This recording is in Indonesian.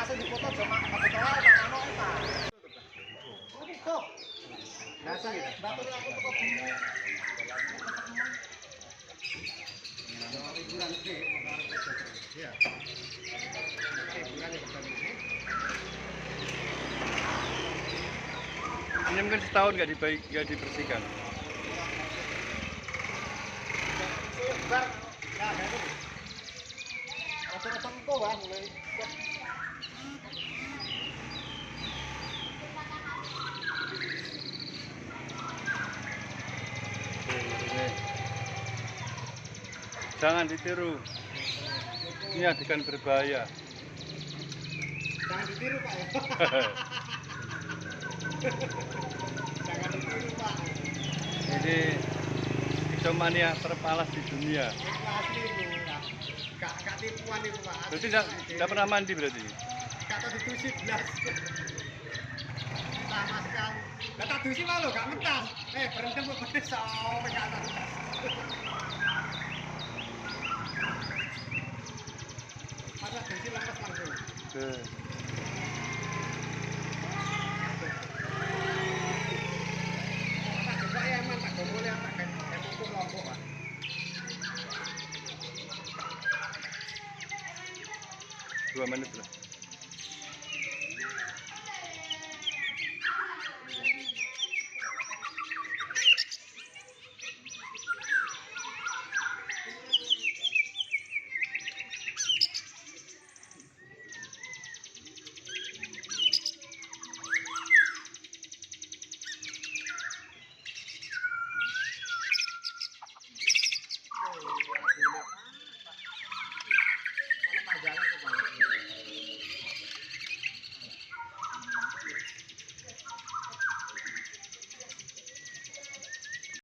Asal dipoto cuma foto ae tak ono eta. Kok. Nah, saya batur aku teko bumi. Liburan sih, iya. Liburan ya betul ini. Ini mungkin setahun nggak dibersihkan. Bar, nah itu. Rata-rata kok wah mulai. Jangan ditiru. Ini adegan berbahaya. Jangan ditiru Pak ya. Jangan ditiru Pak. Ini Pixomania terpalas di dunia. Itu asli Bu. Gak tipuan itu Pak. Berarti tidak pernah mandi berarti? Gak tahu didusi belas. Sama sekali. Gak tak dusi malu gak mentas. Berendam kok pedes sampai ke atas. Masa dusi lepas langsung. Tak coba ya emang tak gombol ya tak kayak pupuk lombok Pak. 2 menit lah.